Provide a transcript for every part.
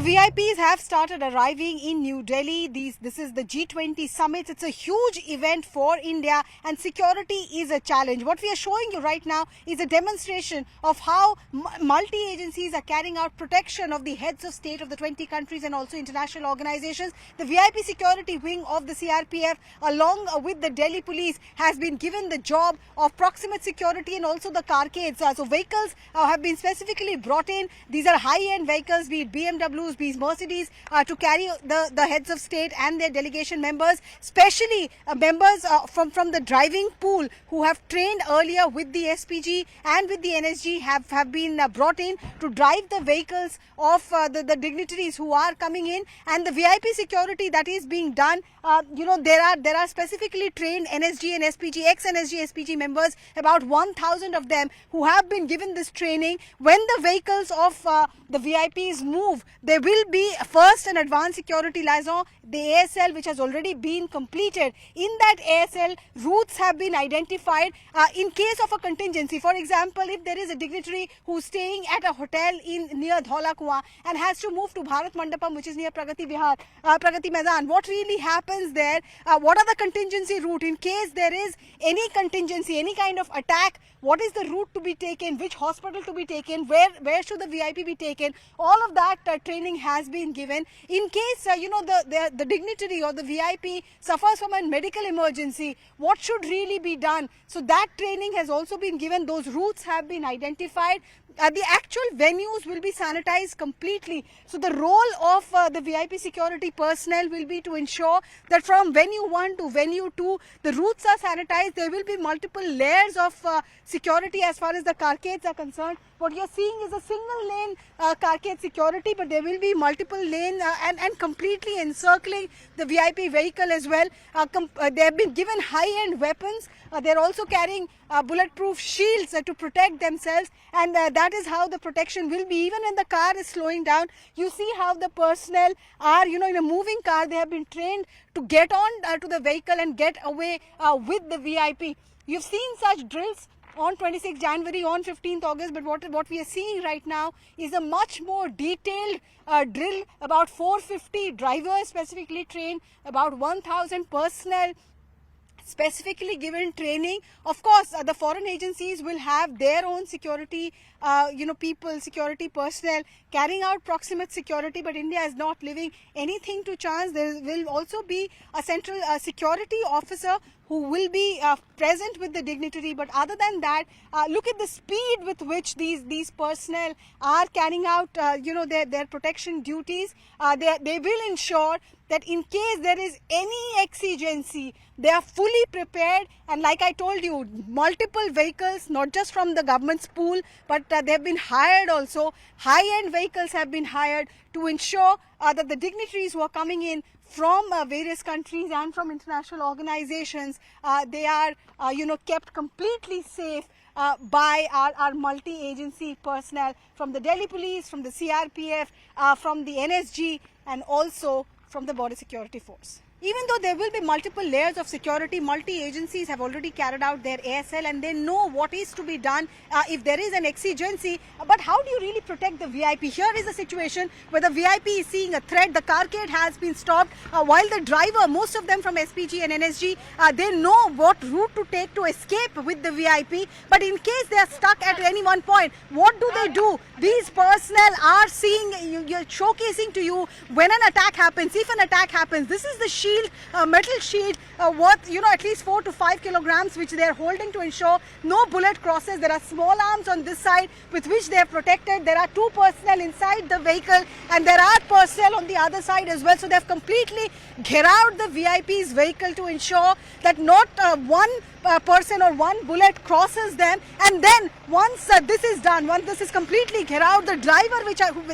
VIPs have started arriving in New Delhi. This is the G20 summit. It's a huge event for India and security is a challenge. What we are showing you right now is a demonstration of how multi-agencies are carrying out protection of the heads of state of the 20 countries and also international organizations. The VIP security wing of the CRPF along with the Delhi police has been given the job of proximate security and also the carcades. So vehicles have been specifically brought in. These are high-end vehicles, be it BMWs, be it Mercedes, to carry the heads of state and their delegation members, especially members from the driving pool who have trained earlier with the SPG and with the NSG have been brought in to drive the vehicles of the dignitaries who are coming in. And the VIP security that is being done, there are specifically trained NSG and SPG, ex-NSG, SPG members, about 1,000 of them who have been given this training. When the vehicles of the VIPs move, there will be first an advanced security liaison, the ASL, which has already been completed. In that ASL, routes have been identified in case of a contingency. For example, if there is a dignitary who's staying at a hotel near Dhaula Kuan and has to move to Bharat Mandapam, which is near Pragati Maidan, what really happens there? What are the contingency route in case there is any contingency, any kind of attack? What is the route to be taken? Which hospital to be taken? Where should the VIP be taken? All of that training has been given. In case the dignitary or the VIP suffers from a medical emergency, what should really be done? So that training has also been given. Those routes have been identified. The actual venues will be sanitized completely. So the role of the VIP security personnel will be to ensure that from venue 1 to venue 2, the routes are sanitized. There will be multiple layers of security as far as the carcades are concerned. What you're seeing is a single lane carcade security, but there will be multiple lane and completely encircling the VIP vehicle as well. They have been given high-end weapons. They're also carrying bulletproof shields to protect themselves, and that is how the protection will be. Even when the car is slowing down, you see how the personnel are, in a moving car, they have been trained to get on to the vehicle and get away with the VIP. You've seen such drills on 26 January, on 15th August, but what we are seeing right now is a much more detailed drill. About 450 drivers specifically trained, about 1,000 personnel specifically given training. Of course, the foreign agencies will have their own security, security personnel carrying out proximate security, but India is not leaving anything to chance. There will also be a central security officer who will be present with the dignitary. But other than that, look at the speed with which these personnel are carrying out their protection duties. They will ensure that in case there is any exigency, they are fully prepared. And like I told you, multiple vehicles, not just from the government's pool, but they have been hired also. High-end vehicles have been hired to ensure that the dignitaries who are coming in from various countries and from international organizations, they are kept completely safe by our multi-agency personnel from the Delhi police, from the CRPF, from the NSG, and also from the Border Security Force. Even though there will be multiple layers of security, multi-agencies have already carried out their ASL and they know what is to be done if there is an exigency. But how do you really protect the VIP? Here is a situation where the VIP is seeing a threat. The carcade has been stopped while the driver, most of them from SPG and NSG, they know what route to take to escape with the VIP. But in case they are stuck at any one point, what do? These personnel are seeing, you're showcasing to you when an attack happens. If an attack happens, this is the shield, metal shield worth at least 4 to 5 kilograms, which they are holding to ensure no bullet crosses. There are small arms on this side with which they are protected. There are 2 personnel inside the vehicle and there are personnel on the other side as well. So they have completely घेरा out the VIP's vehicle to ensure that not one person or one bullet crosses them. And then once this is done, once this is completely घेरा out, the driver,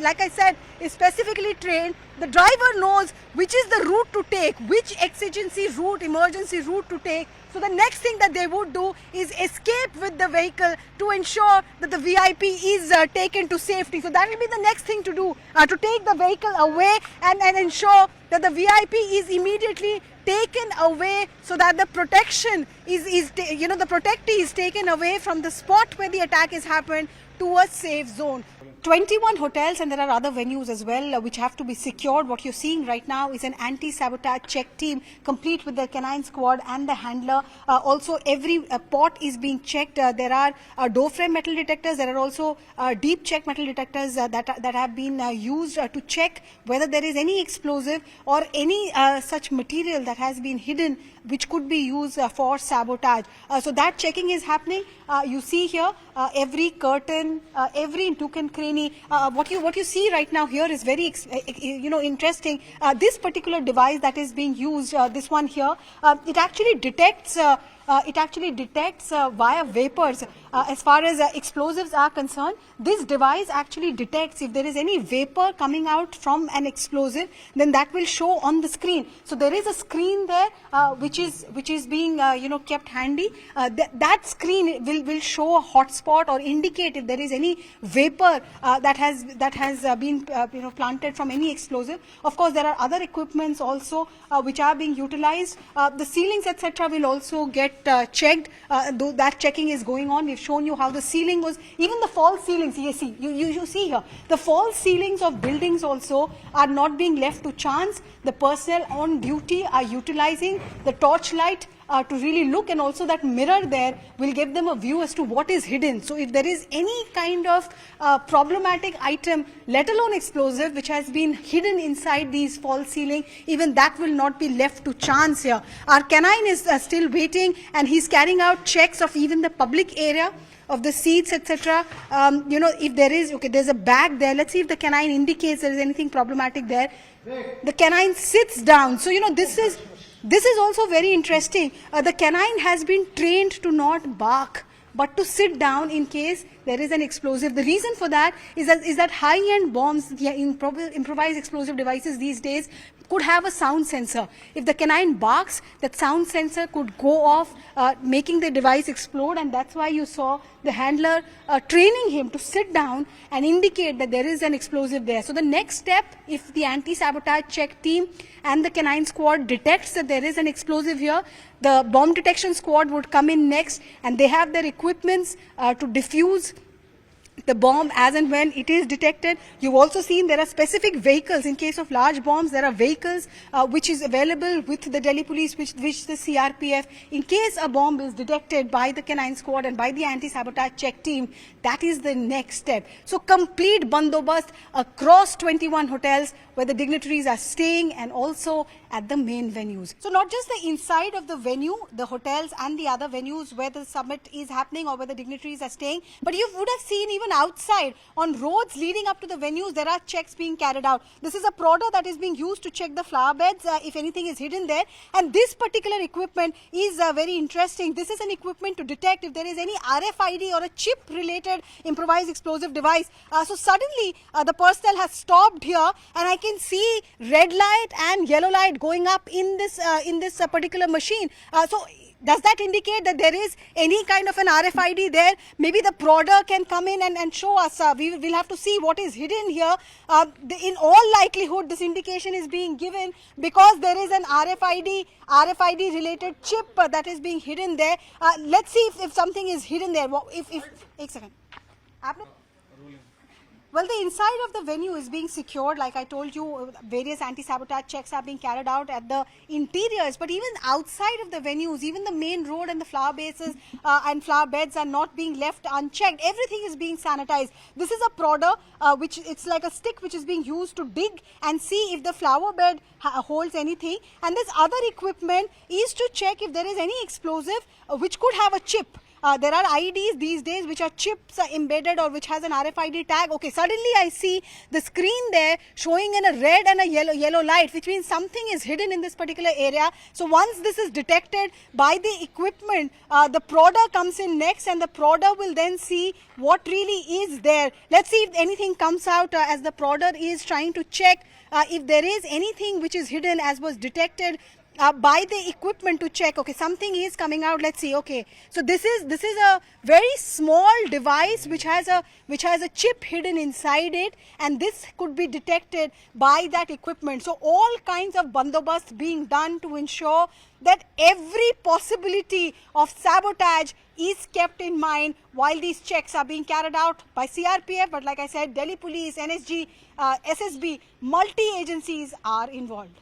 like I said, is specifically trained. The driver knows which is the route to take, which exigency route, emergency route to take. So the next thing that they would do is escape with the vehicle to ensure that the VIP is taken to safety. So that will be the next thing to do, to take the vehicle away and ensure that the VIP is immediately taken away, so that the protection the protectee is taken away from the spot where the attack has happened to a safe zone. 21 hotels, and there are other venues as well which have to be secured. What you're seeing right now is an anti-sabotage check team complete with the canine squad and the handler. Also every pot is being checked. There are door frame metal detectors. There are also deep check metal detectors that have been used to check whether there is any explosive or any such material that has been hidden which could be used for sabotage. So that checking is happening. You see here every curtain, every nook and cranny. What you see right now here is very interesting. This particular device that is being used, this one here, it actually detects via vapors. As far as explosives are concerned, this device actually detects if there is any vapor coming out from an explosive, then that will show on the screen. So there is a screen there which is being kept handy. That screen will show a hotspot or indicate if there is any vapor that has been planted from any explosive. Of course, there are other equipments also which are being utilized. The ceilings, etc., will also get checked. Though that checking is going on. We've shown you how the ceiling was. Even the false ceilings, you see here, the false ceilings of buildings also are not being left to chance. The personnel on duty are utilizing the torchlight to really look, and also that mirror there will give them a view as to what is hidden. So if there is any kind of problematic item, let alone explosive, which has been hidden inside these false ceiling, even that will not be left to chance here. Our canine is still waiting, and he's carrying out checks of even the public area, of the seats, etc. If there is, there's a bag there. Let's see if the canine indicates there is anything problematic there. The canine sits down. So, this is also very interesting. The canine has been trained to not bark, but to sit down in case there is an explosive. The reason for that is that high-end bombs, improvised explosive devices these days, could have a sound sensor. If the canine barks, that sound sensor could go off, making the device explode, and that's why you saw the handler training him to sit down and indicate that there is an explosive there. So the next step, if the anti-sabotage check team and the canine squad detects that there is an explosive here, the bomb detection squad would come in next, and they have their equipments to defuse the bomb as and when it is detected. You've also seen there are specific vehicles. In case of large bombs, there are vehicles which is available with the Delhi police, which the CRPF. In case a bomb is detected by the canine squad and by the anti-sabotage check team, that is the next step. So complete bandobast across 21 hotels where the dignitaries are staying, and also at the main venues. So not just the inside of the venue, the hotels and the other venues where the summit is happening or where the dignitaries are staying, but you would have seen even outside on roads leading up to the venues, there are checks being carried out. This is a prodder that is being used to check the flower beds if anything is hidden there, and this particular equipment is very interesting. This is an equipment to detect if there is any RFID or a chip related improvised explosive device. So suddenly the personnel has stopped here, and I can see red light and yellow light going up in this particular machine. So does that indicate that there is any kind of an RFID there? Maybe the prodder can come in and show us. We will have to see what is hidden here. In all likelihood, this indication is being given because there is an RFID related chip that is being hidden there. Let's see if something is hidden there. एक second. Well, the inside of the venue is being secured. Like I told you, various anti-sabotage checks are being carried out at the interiors. But even outside of the venues, even the main road and the flower bases and flower beds are not being left unchecked. Everything is being sanitized. This is a prodder, which it's like a stick which is being used to dig and see if the flower bed holds anything. And this other equipment is to check if there is any explosive which could have a chip. There are IEDs these days which are chips embedded or which has an RFID tag. Okay, suddenly I see the screen there showing in a red and a yellow light, which means something is hidden in this particular area. So once this is detected by the equipment, the prodder comes in next, and the prodder will then see what really is there. Let's see if anything comes out as the prodder is trying to check if there is anything which is hidden as was detected buy the equipment to check, okay, something is coming out, let's see, okay, so this is a very small device which has a chip hidden inside it, and this could be detected by that equipment. So all kinds of bandobast being done to ensure that every possibility of sabotage is kept in mind while these checks are being carried out by CRPF, but like I said, Delhi Police, NSG, SSB, multi agencies are involved.